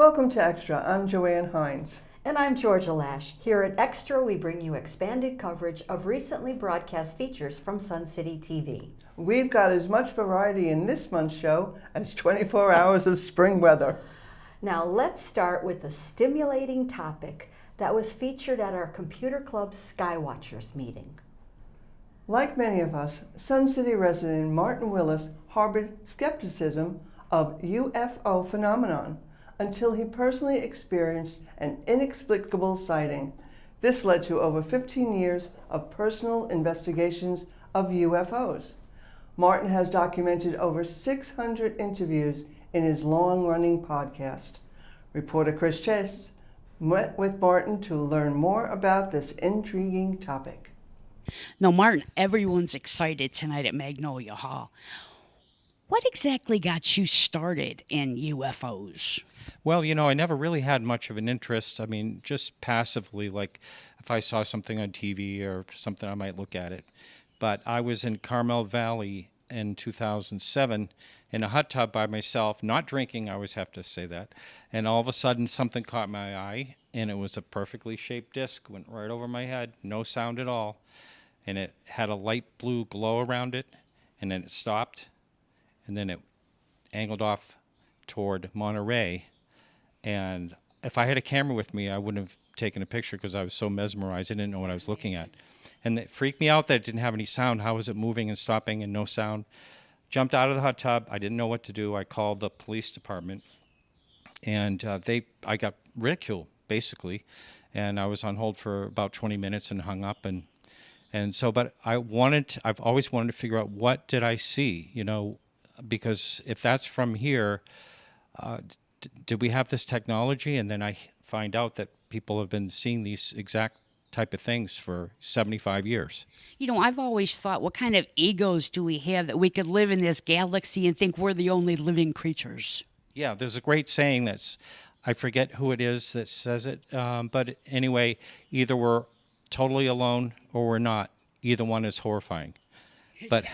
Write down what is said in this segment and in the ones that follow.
Welcome to Extra. I'm Joanne Hines. And I'm Georgia Lash. Here at Extra, we bring you expanded coverage of recently broadcast features from Sun City TV. We've got as much variety in this month's show as 24 hours of spring weather. Now let's start with a stimulating topic that was featured at our Computer Club Skywatchers meeting. Like many of us, Sun City resident Martin Willis harbored skepticism of UFO phenomenon until he personally experienced an inexplicable sighting. This led to over 15 years of personal investigations of UFOs. Martin has documented over 600 interviews in his long-running podcast. Reporter Chris Chase met with Martin to learn more about this intriguing topic. Now, Martin, everyone's excited tonight at Magnolia Hall. What exactly got you started in UFOs? Well, I never really had much of an interest. I mean, just passively, like if I saw something on TV or something, I might look at it. But I was in Carmel Valley in 2007 in a hot tub by myself, not drinking, I always have to say that. And all of a sudden, something caught my eye, and it was a perfectly shaped disc, went right over my head, no sound at all. And it had a light blue glow around it, and then it stopped, and then it angled off toward Monterey. And if I had a camera with me, I wouldn't have taken a picture because I was so mesmerized. I didn't know what I was looking at. And it freaked me out that it didn't have any sound. How was it moving and stopping and no sound? Jumped out of the hot tub. I didn't know what to do. I called the police department, and I got ridiculed, basically. And I was on hold for about 20 minutes and hung up. But I've always wanted to figure out, what did I see, because if that's from here, did we have this technology? And then I find out that people have been seeing these exact type of things for 75 years. I've always thought, what kind of egos do we have that we could live in this galaxy and think we're the only living creatures? Yeah, there's a great saying I forget who it is that says it, but anyway, either we're totally alone or we're not. Either one is horrifying. But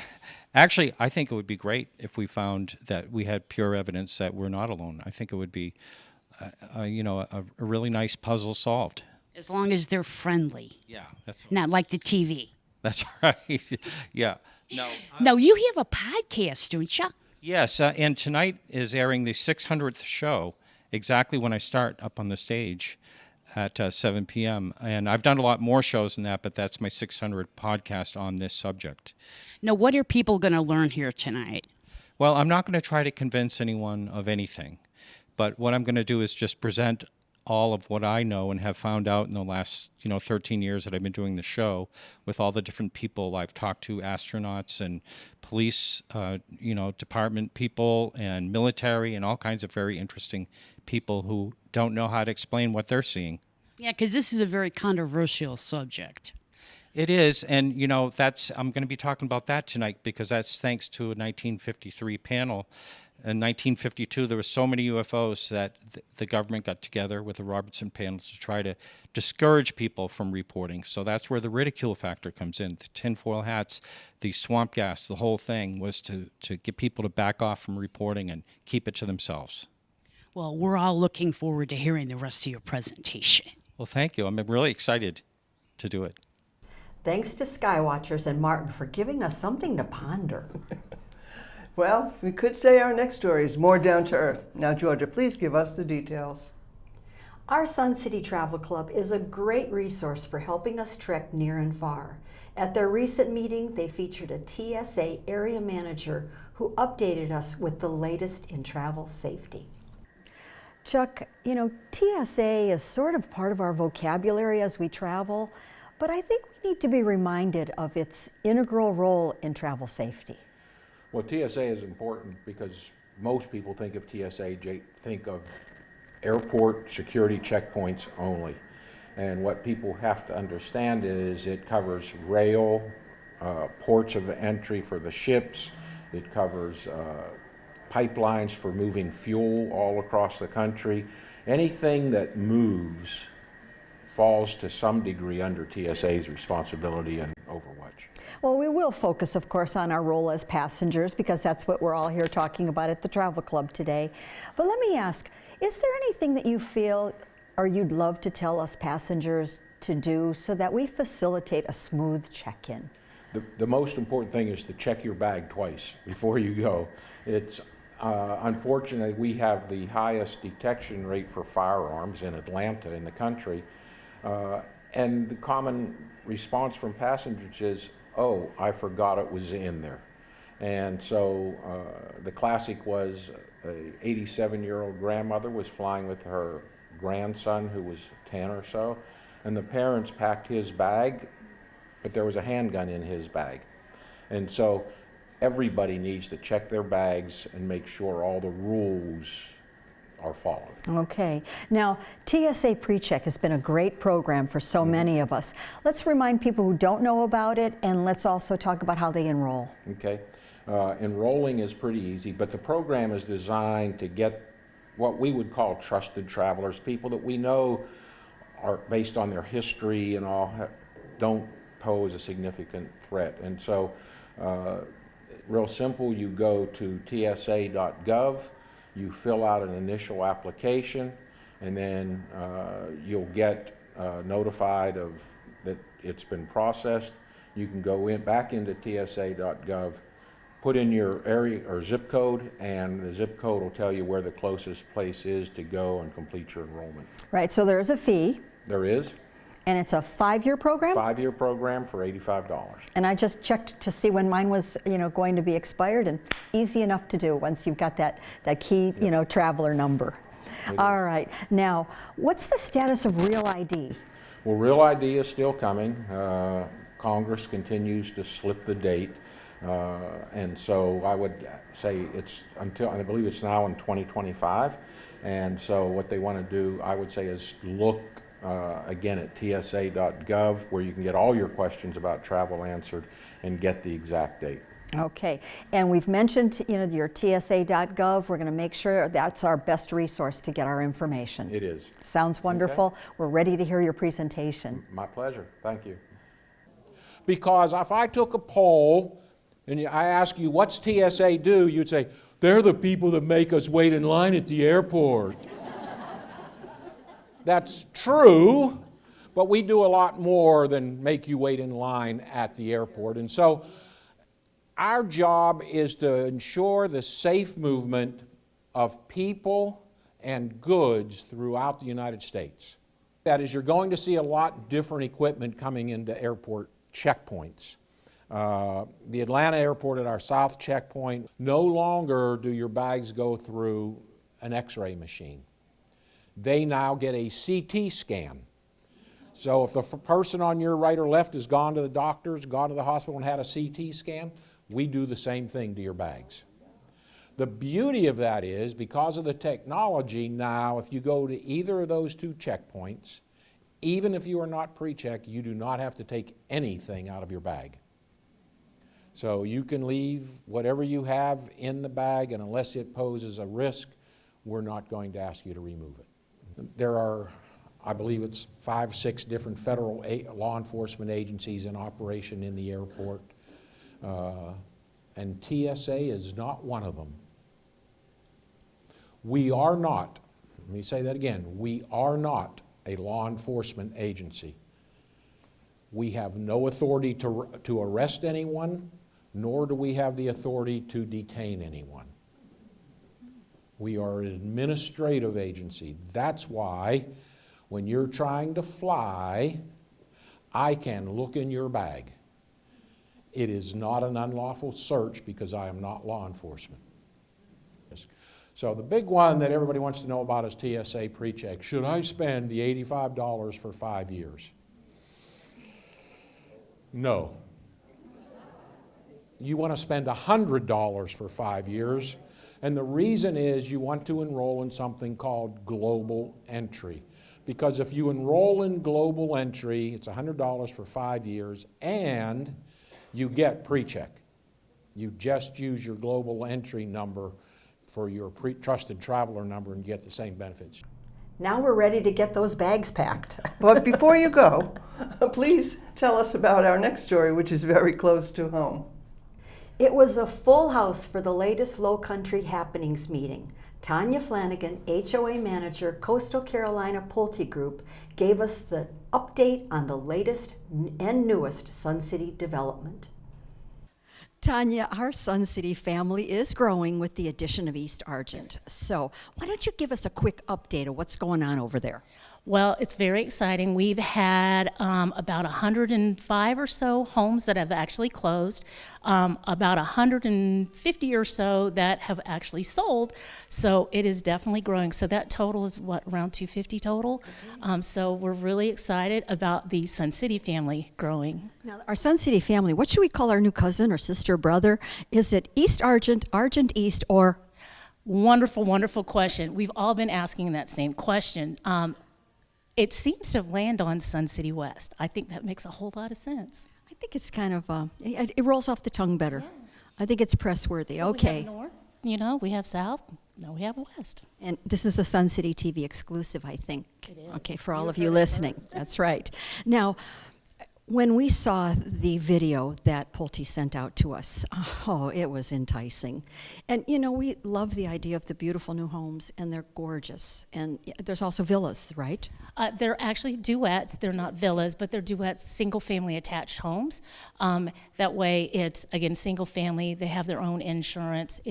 actually, I think it would be great if we found that we had pure evidence that we're not alone. I think it would be, a really nice puzzle solved. As long as they're friendly. Yeah. Not like the TV. That's right. Yeah. No, you have a podcast, don't you? Yes, and tonight is airing the 600th show, exactly when I start up on the stage at 7 p.m. And I've done a lot more shows than that, but that's my 600th podcast on this subject. Now, what are people going to learn here tonight? Well, I'm not going to try to convince anyone of anything, but what I'm going to do is just present all of what I know and have found out in the last, 13 years that I've been doing the show, with all the different people I've talked to, astronauts and police, department people and military and all kinds of very interesting people who don't know how to explain what they're seeing. Yeah, because this is a very controversial subject. It is, and I'm going to be talking about that tonight because that's thanks to a 1953 panel. In 1952, there were so many UFOs that the government got together with the Robertson panel to try to discourage people from reporting. So that's where the ridicule factor comes in. The tinfoil hats, the swamp gas, the whole thing was to get people to back off from reporting and keep it to themselves. Well, we're all looking forward to hearing the rest of your presentation. Well, thank you. I'm really excited to do it. Thanks to Skywatchers and Martin for giving us something to ponder. Well, we could say our next story is more down to earth. Now, Georgia, please give us the details. Our Sun City Travel Club is a great resource for helping us trek near and far. At their recent meeting, they featured a TSA area manager who updated us with the latest in travel safety. Chuck, TSA is sort of part of our vocabulary as we travel, but I think we need to be reminded of its integral role in travel safety. Well, TSA is important because most people think of TSA, think of airport security checkpoints only. And what people have to understand is it covers rail, ports of entry for the ships, it covers pipelines for moving fuel all across the country. Anything that moves falls to some degree under TSA's responsibility and overwatch. Well, we will focus, of course, on our role as passengers because that's what we're all here talking about at the Travel Club today. But let me ask, is there anything that you feel or you'd love to tell us passengers to do so that we facilitate a smooth check-in? The most important thing is to check your bag twice before you go. It's unfortunately, we have the highest detection rate for firearms in Atlanta in the country. And the common response from passengers is, oh, I forgot it was in there. And so the classic was a 87-year-old grandmother was flying with her grandson who was 10 or so, and the parents packed his bag, but there was a handgun in his bag. And so everybody needs to check their bags and make sure all the rules are followed. Okay. Now, TSA PreCheck has been a great program for so many of us. Let's remind people who don't know about it, and let's also talk about how they enroll. Okay. Enrolling is pretty easy, but the program is designed to get what we would call trusted travelers, people that we know are, based on their history and all, don't pose a significant threat. And so, real simple, you go to tsa.gov, you fill out an initial application, and then you'll get notified of that it's been processed. You can go back into tsa.gov, put in your area or zip code, and the zip code will tell you where the closest place is to go and complete your enrollment. Right, so there is a fee. There is. And it's a 5-year program? 5-year program for $85. And I just checked to see when mine was, going to be expired, and easy enough to do once you've got that key, traveler number. All right. Now, what's the status of Real ID? Well, Real ID is still coming. Congress continues to slip the date. And so I would say it's until, I believe it's now in 2025. And so what they want to do, I would say, is look again at tsa.gov, where you can get all your questions about travel answered and get the exact date. Okay, and we've mentioned your tsa.gov. We're going to make sure that's our best resource to get our information. It is. Sounds wonderful. Okay. We're ready to hear your presentation. My pleasure. Thank you. Because if I took a poll and I ask you, what's TSA do? You'd say, they're the people that make us wait in line at the airport. That's true, but we do a lot more than make you wait in line at the airport. And so our job is to ensure the safe movement of people and goods throughout the United States. That is, you're going to see a lot different equipment coming into airport checkpoints. The Atlanta airport at our south checkpoint, no longer do your bags go through an x-ray machine. They now get a CT scan. So if the person on your right or left has gone to the doctors, gone to the hospital and had a CT scan, we do the same thing to your bags. The beauty of that is, because of the technology now, if you go to either of those two checkpoints, even if you are not pre-checked, you do not have to take anything out of your bag. So you can leave whatever you have in the bag, and unless it poses a risk, we're not going to ask you to remove it. There are, I believe it's 5, 6 different federal law enforcement agencies in operation in the airport, and TSA is not one of them. We are not, let me say that again, we are not a law enforcement agency. We have no authority to arrest anyone, nor do we have the authority to detain anyone. We are an administrative agency. That's why when you're trying to fly, I can look in your bag. It is not an unlawful search because I am not law enforcement. So the big one that everybody wants to know about is TSA PreCheck. Should I spend the $85 for 5 years? No. You want to spend $100 for 5 years, and the reason is you want to enroll in something called Global Entry. Because if you enroll in Global Entry, it's $100 for 5 years, and you get PreCheck. You just use your Global Entry number for your trusted traveler number and get the same benefits. Now we're ready to get those bags packed. But before you go, please tell us about our next story, which is very close to home. It was a full house for the latest Low Country Happenings meeting. Tanya Flanagan, HOA Manager, Coastal Carolina Pulte Group, gave us the update on the latest and newest Sun City development. Tanya, our Sun City family is growing with the addition of East Argent. Yes. So why don't you give us a quick update of what's going on over there? Well, it's very exciting. We've had about 105 or so homes that have actually closed, about 150 or so that have actually sold. So it is definitely growing. So that total is what, around 250 total? So we're really excited about the Sun City family growing. Now, our Sun City family, what should we call our new cousin or sister or brother? Is it East Argent, Argent East, or? Wonderful, wonderful question. We've all been asking that same question. It seems to have landed on Sun City West. I think that makes a whole lot of sense. I think it's kind of, it rolls off the tongue better. Yeah. I think it's press-worthy. So okay. We have north, we have south, now we have west. And this is a Sun City TV exclusive, I think. It is. Okay, for all of you listening. That's right. Now, when we saw the video that Pulte sent out to us, oh, it was enticing. And, we love the idea of the beautiful new homes, and they're gorgeous. And there's also villas, right? They're actually duets. They're not villas, but they're duets, single-family attached homes. That way, it's, again, single-family. They have their own insurance.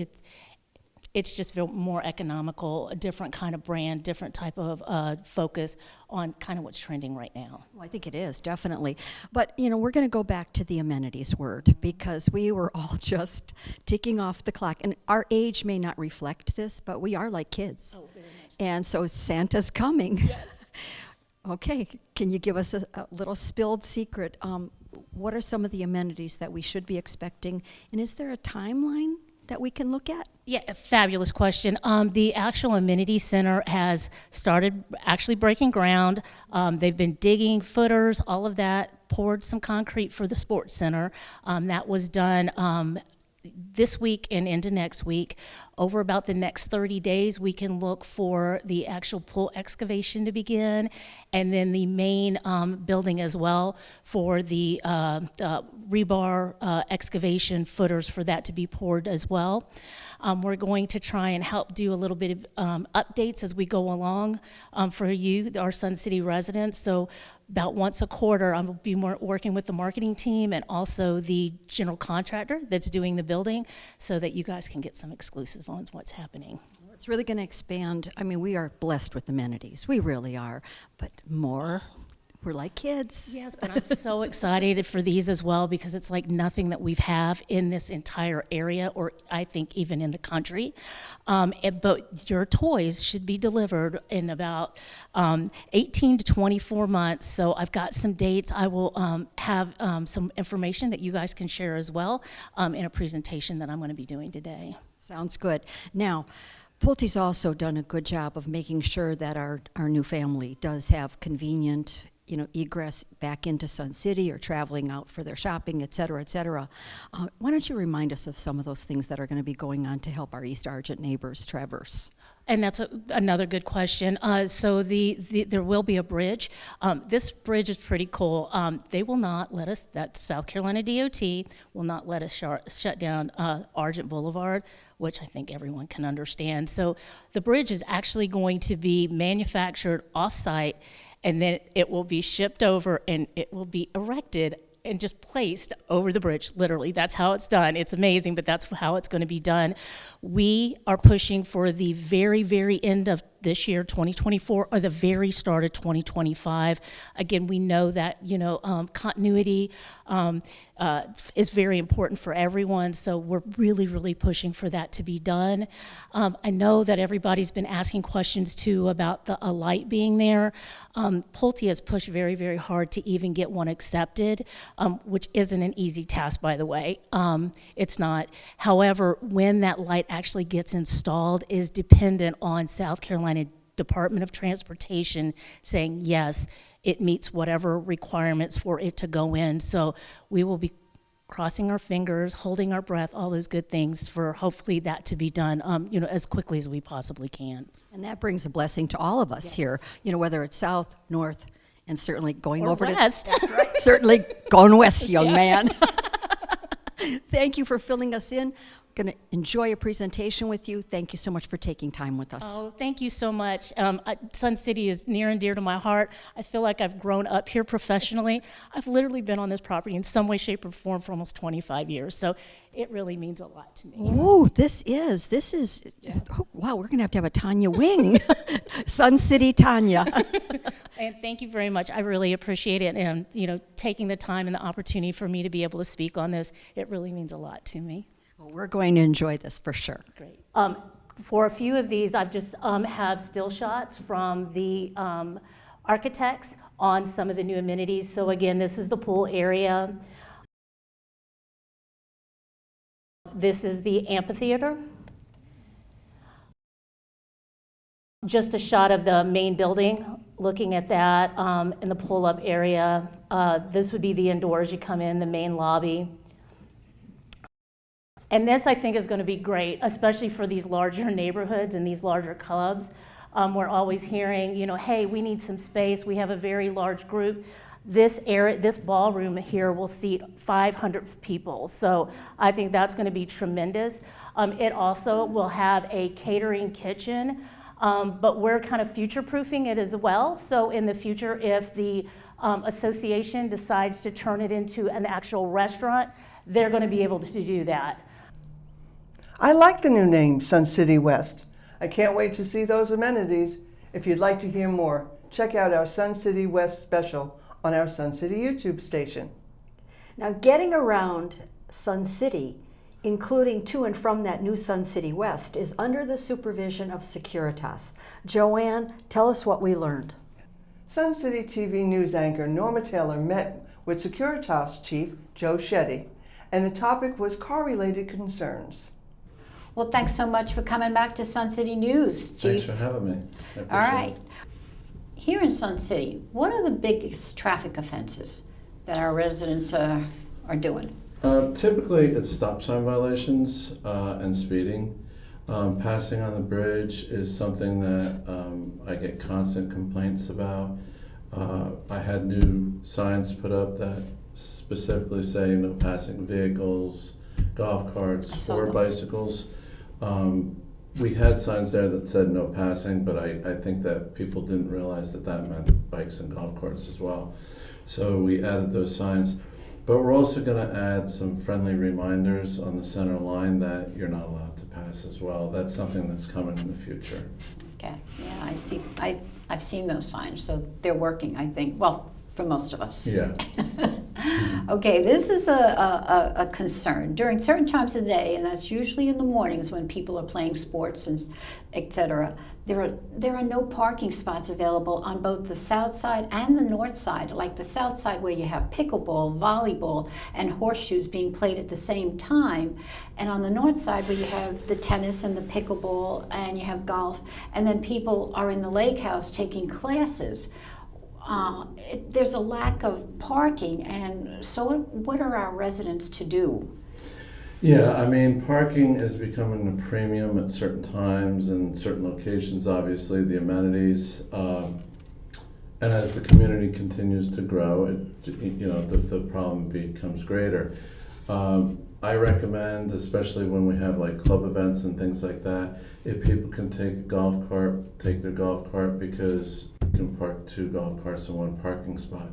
It's just more economical, a different kind of brand, different type of focus on kind of what's trending right now. Well, I think it is, definitely. But, we're going to go back to the amenities word because we were all just ticking off the clock. And our age may not reflect this, but we are like kids. Oh, very much. And so Santa's coming. Yes. Okay, can you give us a little spilled secret? What are some of the amenities that we should be expecting? And is there a timeline that we can look at? Yeah, a fabulous question. The actual amenity center has started actually breaking ground. They've been digging footers, all of that, poured some concrete for the sports center. That was done this week and into next week. Over about the next 30 days, we can look for the actual pool excavation to begin, and then the main building as well for the rebar excavation footers for that to be poured as well. We're going to try and help do a little bit of updates as we go along for you, our Sun City residents. So about once a quarter, I will be working with the marketing team and also the general contractor that's doing the building so that you guys can get some exclusive on what's happening. It's really going to expand. I mean, we are blessed with amenities. We really are. But more, we're like kids. Yes, but I'm so excited for these as well because it's like nothing that we've have in this entire area or I think even in the country. But your toys should be delivered in about 18 to 24 months. So I've got some dates. I will have some information that you guys can share as well in a presentation that I'm going to be doing today. Sounds good. Now, Pulte's also done a good job of making sure that our new family does have convenient egress back into Sun City or traveling out for their shopping, et cetera, et cetera. Why don't you remind us of some of those things that are going to be going on to help our East Argent neighbors traverse? And that's another good question. So there will be a bridge. This bridge is pretty cool. They will not let us, that's South Carolina DOT, will not let us shut down Argent Boulevard, which I think everyone can understand. So the bridge is actually going to be manufactured off-site, and then it will be shipped over and it will be erected and just placed over the bridge, literally. That's how it's done. It's amazing, but that's how it's going to be done. We are pushing for the very, very end of this year, 2024, or the very start of 2025. Again, we know that, continuity is very important for everyone, so we're really, really pushing for that to be done. I know that everybody's been asking questions, too, about a light being there. Pulte has pushed very, very hard to even get one accepted, which isn't an easy task, by the way. It's not. However, when that light actually gets installed is dependent on South Carolina Department of Transportation saying, yes, it meets whatever requirements for it to go in. So we will be crossing our fingers, holding our breath, all those good things for hopefully that to be done, as quickly as we possibly can. And that brings a blessing to all of us here, whether it's south, north, and certainly going Or over west. to that's right, certainly going west, young man. Thank you for filling us in. Going to enjoy a presentation with you. Thank you so much for taking time with us. Oh, thank you so much. Sun City is near and dear to my heart. I feel like I've grown up here professionally. I've literally been on this property in some way, shape, or form for almost 25 years. So it really means a lot to me. Ooh, this is, oh, wow, we're going to have a Tanya Wing. Sun City Tanya. And thank you very much. I really appreciate it. And, taking the time and the opportunity for me to be able to speak on this, it really means a lot to me. Well, we're going to enjoy this for sure. Great. For a few of these, I've just have still shots from the architects on some of the new amenities. So again, this is the pool area. This is the amphitheater. Just a shot of the main building, looking at that in the pull-up area. This would be the indoors. You come in, the main lobby. And this, I think, is going to be great, especially for these larger neighborhoods and these larger clubs. We're always hearing, hey, we need some space. We have a very large group. This ballroom here will seat 500 people. So I think that's going to be tremendous. It also will have a catering kitchen, but we're kind of future-proofing it as well. So in the future, if the association decides to turn it into an actual restaurant, they're going to be able to do that. I like the new name, Sun City West. I can't wait to see those amenities. If you'd like to hear more, check out our Sun City West special on our Sun City YouTube station. Now, getting around Sun City, including to and from that new Sun City West, is under the supervision of Securitas. Joanne, tell us what we learned. Sun City TV news anchor Norma Taylor met with Securitas Chief Joe Schetting, and the topic was car-related concerns. Well, thanks so much for coming back to Sun City News, Chief. Thanks for having me. All right. Here in Sun City, what are the biggest traffic offenses that our residents are doing? Typically, it's stop sign violations and speeding. Passing on the bridge is something that I get constant complaints about. I had new signs put up that specifically say no passing vehicles, golf carts, or bicycles. We had signs there that said no passing, but I think that people didn't realize that meant bikes and golf carts as well. So we added those signs. But we're also going to add some friendly reminders on the center line that you're not allowed to pass as well. That's something that's coming in the future. Okay, yeah, I see. I've seen those signs, so they're working, I think. Well, for most of us. Yeah. Okay, this is a concern. During certain times of the day, and that's usually in the mornings when people are playing sports and etc., there are no parking spots available on both the south side and the north side. Like the south side where you have pickleball, volleyball, and horseshoes being played at the same time, and on the north side where you have the tennis and the pickleball and you have golf, and then people are in the lake house taking classes. There's a lack of parking, and so what are our residents to do? Yeah, I mean, parking is becoming a premium at certain times and certain locations, obviously, the amenities. And as the community continues to grow, the problem becomes greater. I recommend, especially when we have like club events and things like that, if people can take a golf cart, take their golf cart, because you can park 2 golf carts in one parking spot.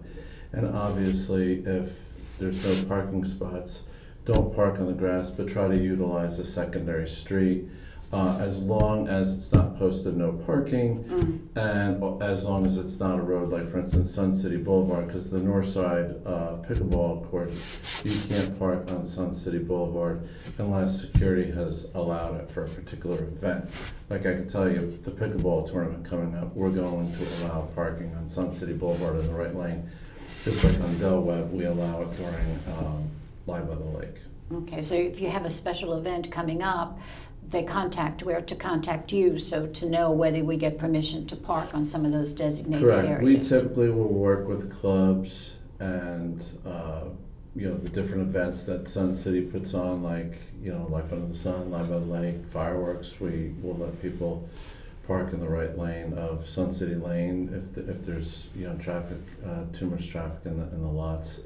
And obviously, if there's no parking spots, don't park on the grass, but try to utilize the secondary street, as long as it's not posted no parking, and as long as it's not a road, like for instance Sun City Boulevard, because the north side pickleball courts, you can't park on Sun City Boulevard unless security has allowed it for a particular event. Like I can tell you, the pickleball tournament coming up, we're going to allow parking on Sun City Boulevard in the right lane, just like on Del Webb we allow it during Live by the Lake. Okay, so if you have a special event coming up, they where to contact you, so to know whether we get permission to park on some of those designated Correct. areas. We typically will work with clubs and the different events that Sun City puts on, like, Life Under the Sun, Live at Lake, fireworks. We will let people park in the right lane of Sun City Lane if there's traffic, too much traffic in the lots.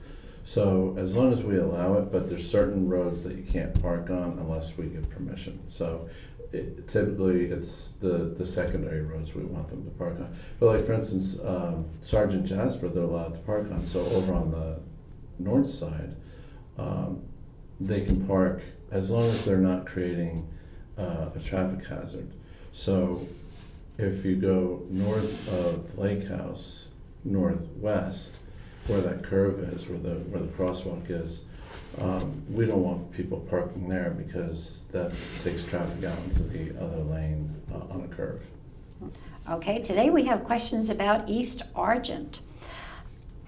So as long as we allow it, but there's certain roads that you can't park on unless we give permission. So typically it's the secondary roads we want them to park on. But like for instance, Sergeant Jasper, they're allowed to park on. So over on the north side, they can park as long as they're not creating a traffic hazard. So if you go north of Lake House, northwest, where that curve is, where the crosswalk is, we don't want people parking there because that takes traffic out into the other lane on a curve. Okay, today we have questions about East Argent.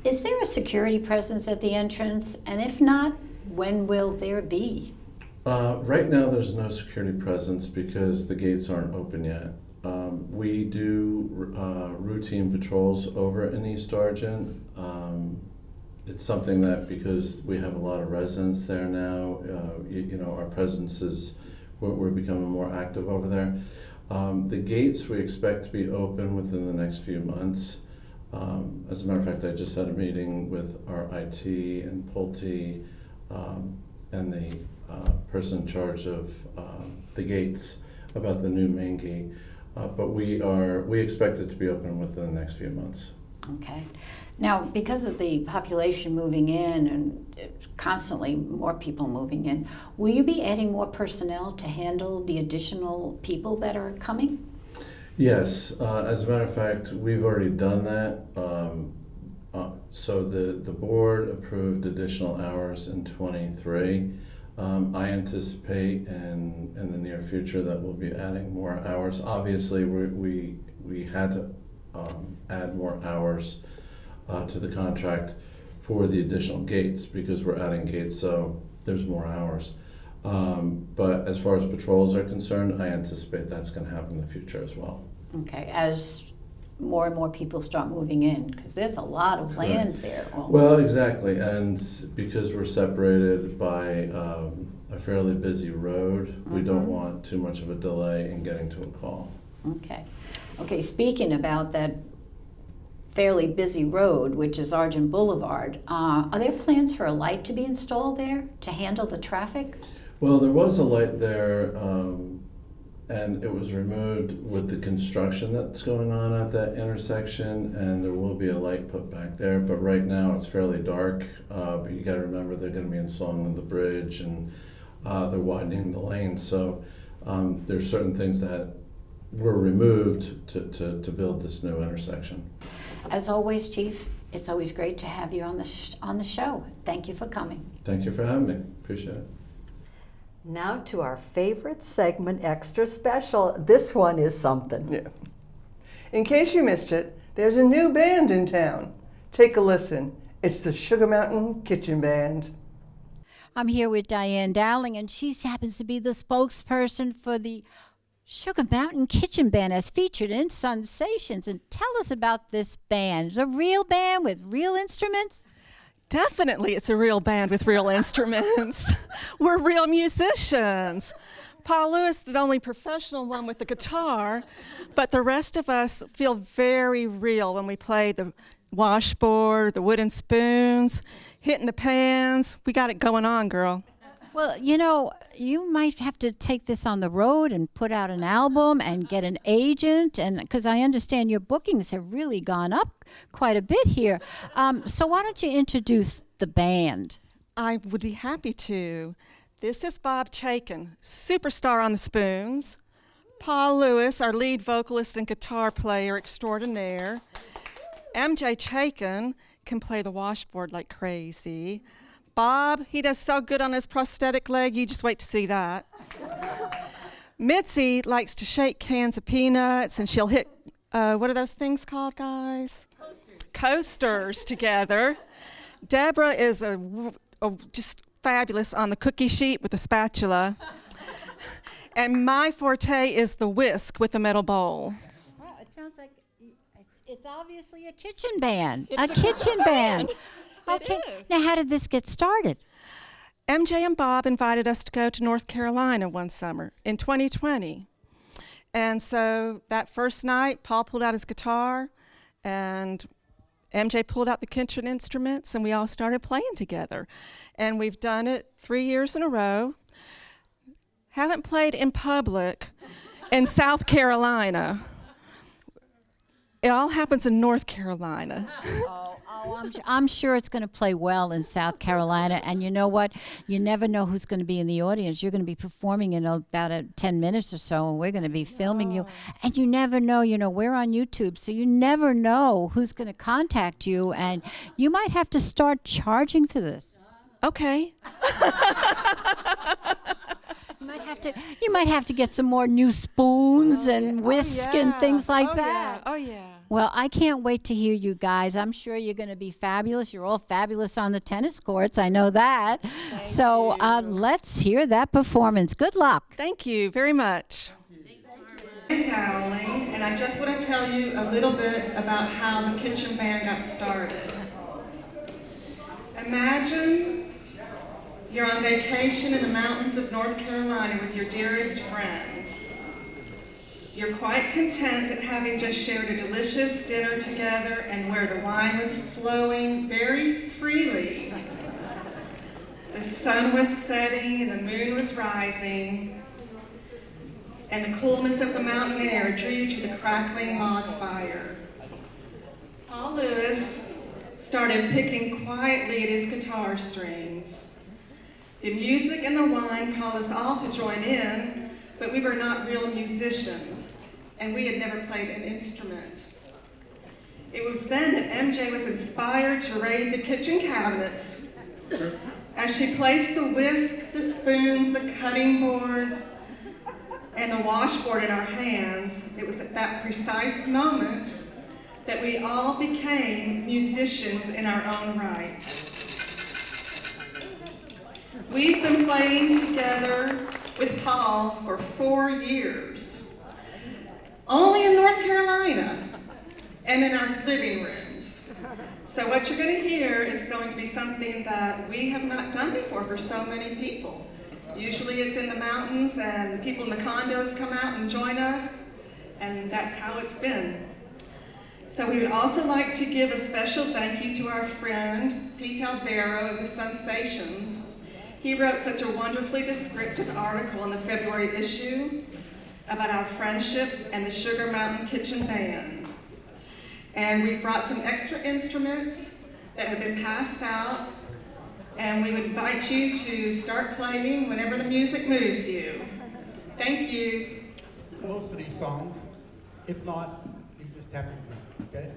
Is there a security presence at the entrance? And if not, when will there be? Right now there's no security presence because the gates aren't open yet. We do routine patrols over in East Argent. It's something that, because we have a lot of residents there now, our presence is, we're becoming more active over there. The gates we expect to be open within the next few months. As a matter of fact, I just had a meeting with our IT and Pulte and the person in charge of the gates about the new main gate. But we expect it to be open within the next few months. Okay. Now, because of the population moving in and constantly more people moving in, will you be adding more personnel to handle the additional people that are coming? Yes. As a matter of fact, we've already done that. So the board approved additional hours in 23. I anticipate in the near future that we'll be adding more hours. Obviously, we had to add more hours to the contract for the additional gates because we're adding gates, so there's more hours. But as far as patrols are concerned, I anticipate that's going to happen in the future as well. Okay, as more and more people start moving in, because there's a lot of land there. Well, exactly, and because we're separated by a fairly busy road, we don't want too much of a delay in getting to a call. Okay. Okay, speaking about that fairly busy road, which is Argent Boulevard, are there plans for a light to be installed there to handle the traffic? Well, there was a light there, and it was removed with the construction that's going on at that intersection, and there will be a light put back there, but right now it's fairly dark. But you gotta remember they're gonna be installing the bridge and they're widening the lane, so there's certain things that were removed to build this new intersection. As always, Chief, it's always great to have you on the show. Thank you for coming. Thank you for having me. Appreciate it. Now to our favorite segment, Extra Special. This one is something. Yeah. In case you missed it, there's a new band in town. Take a listen. It's the Sugar Mountain Kitchen Band. I'm here with Diane Dowling, and she happens to be the spokesperson for the Sugar Mountain Kitchen Band as featured in Sensations. And tell us about this band. It's a real band with real instruments? Definitely, it's a real band with real instruments. We're real musicians. Paul Lewis, the only professional one with the guitar, but the rest of us feel very real when we play the washboard, the wooden spoons, hitting the pans. We got it going on, girl. Well, you might have to take this on the road and put out an album and get an agent, and because I understand your bookings have really gone up quite a bit here. So why don't you introduce the band? I would be happy to. This is Bob Chaikin, superstar on the spoons. Paul Lewis, our lead vocalist and guitar player extraordinaire. MJ Chaikin can play the washboard like crazy. Bob, he does so good on his prosthetic leg, you just wait to see that. Mitzi likes to shake cans of peanuts, and she'll hit, what are those things called, guys? Coasters together. Deborah is just fabulous on the cookie sheet with the spatula. And my forte is the whisk with the metal bowl. Wow, it sounds like it's obviously a kitchen band. It's a kitchen band. Okay. is. Now, how did this get started? MJ and Bob invited us to go to North Carolina one summer in 2020. And so that first night, Paul pulled out his guitar and MJ pulled out the kitchen instruments and we all started playing together. And we've done it 3 years in a row. Haven't played in public in South Carolina. It all happens in North Carolina. I'm sure it's going to play well in South Carolina. And you know what? You never know who's going to be in the audience. You're going to be performing in about 10 minutes or so, and we're going to be filming you. And you never know, we're on YouTube, so you never know who's going to contact you. And you might have to start charging for this. Okay. You might have to get some more new spoons and whisk and things like that. Oh, yeah. Well, I can't wait to hear you guys. I'm sure you're going to be fabulous. You're all fabulous on the tennis courts. I know that. So let's hear that performance. Good luck. Thank you very much. I'm Dowling, and I just want to tell you a little bit about how the kitchen band got started. Imagine you're on vacation in the mountains of North Carolina with your dearest friends. You're quite content at having just shared a delicious dinner together and where the wine was flowing very freely. The sun was setting and the moon was rising, and the coolness of the mountain air drew you to the crackling log fire. Paul Lewis started picking quietly at his guitar strings. The music and the wine called us all to join in, but we were not real musicians, and we had never played an instrument. It was then that MJ was inspired to raid the kitchen cabinets. As she placed the whisk, the spoons, the cutting boards, and the washboard in our hands, it was at that precise moment that we all became musicians in our own right. We've been playing together with Paul for 4 years, only in North Carolina and in our living rooms. So what you're going to hear is going to be something that we have not done before for so many people. Usually it's in the mountains and people in the condos come out and join us, and that's how it's been. So we would also like to give a special thank you to our friend, Pete Albero of the Sensations. He wrote such a wonderfully descriptive article in the February issue about our friendship and the Sugar Mountain Kitchen Band. And we've brought some extra instruments that have been passed out, and we would invite you to start playing whenever the music moves you. Thank you. Most of these songs. If not, you just have to, okay?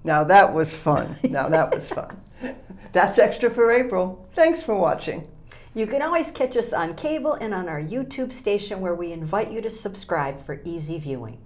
Now that was fun. Now that was fun. That's Extra for April. Thanks for watching. You can always catch us on cable and on our YouTube station, where we invite you to subscribe for easy viewing.